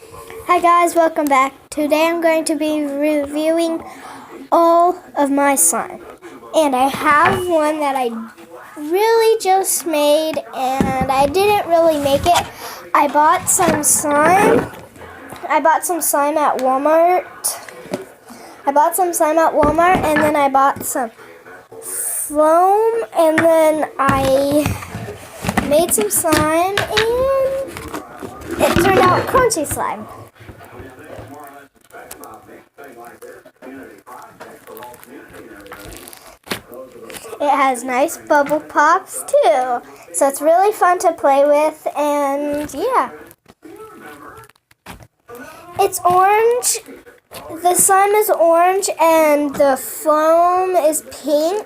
Hi guys, welcome back. Today I'm going to be reviewing all of my slime. And I have one that I really just made and I didn't really make it. I bought some slime at Walmart. And then I bought some foam and then I made some slime and it turned out crunchy slime. It has nice bubble pops too, so it's really fun to play with, and yeah. It's orange, the slime is orange, and the foam is pink.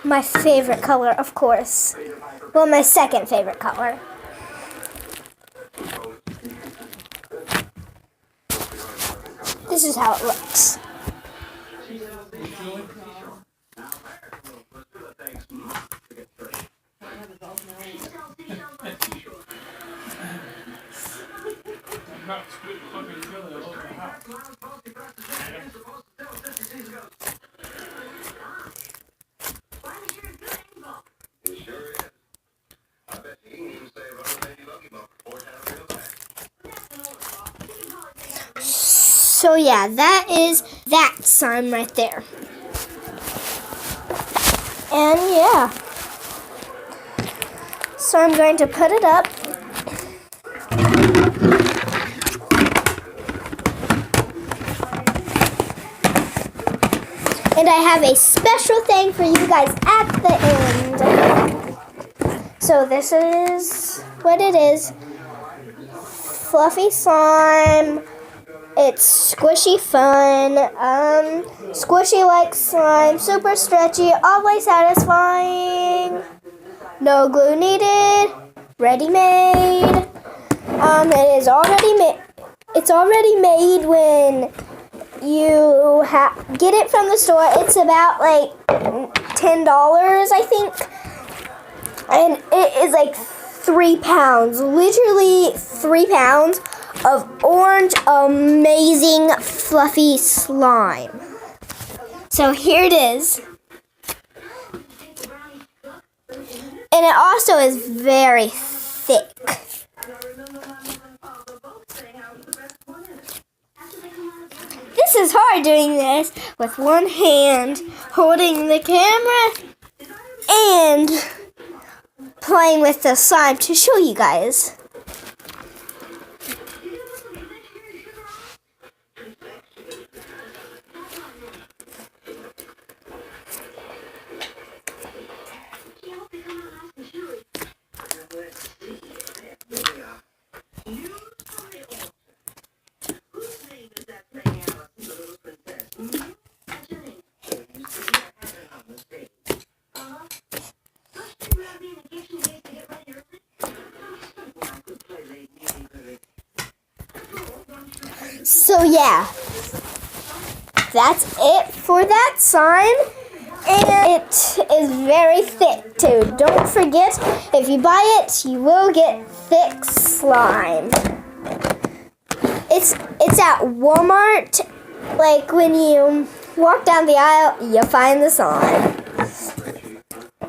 My favorite color, of course. Well, my second favorite color. This is how it looks. So yeah, that is that slime right there. And yeah. So I'm going to put it up. And I have a special thing for you guys at the end. So this is what it is. Fluffy slime. It's squishy fun. Squishy like slime. Super stretchy. Always satisfying. No glue needed. Ready made. It is already made. It's already made when you get it from the store. It's about like $10, I think, and it is like 3 pounds, literally 3 pounds of orange, amazing, fluffy slime. So here it is, and it also is very thick. This is hard doing this with one hand, holding the camera and playing with the slime to show you guys. So yeah, that's it for that slime, and it is very thick too. Don't forget, if you buy it, you will get thick slime. It's at Walmart. Like when you walk down the aisle, you find the slime.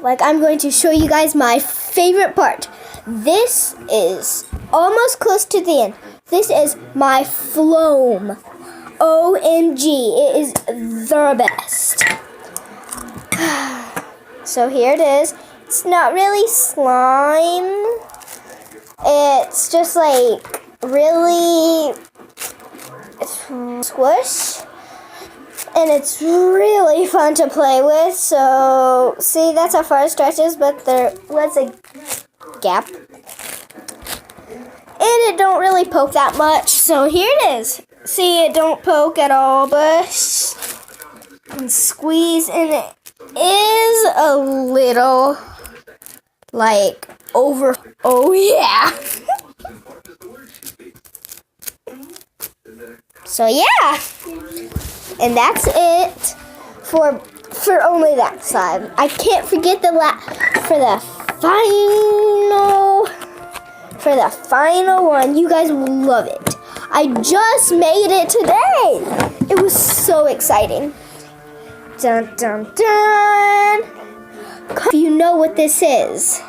Like I'm going to show you guys my favorite part. This is almost close to the end. This is my foam. OMG, it is the best. So here it is. It's not really slime. It's just like really squish. And it's really fun to play with. So, see, that's how far it stretches, but there was a gap. And it don't really poke that much. So here it is. See, it don't poke at all, but and squeeze, and it is a little like over. Oh yeah. So yeah, and that's it for only that side. I can't forget for the final one. You guys will love it. I just made it today. It was so exciting. Dun dun dun. If you know what this is.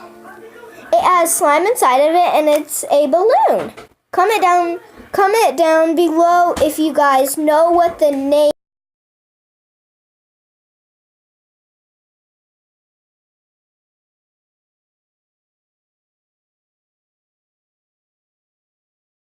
It has slime inside of it and it's a balloon. Comment down below if you guys know what the name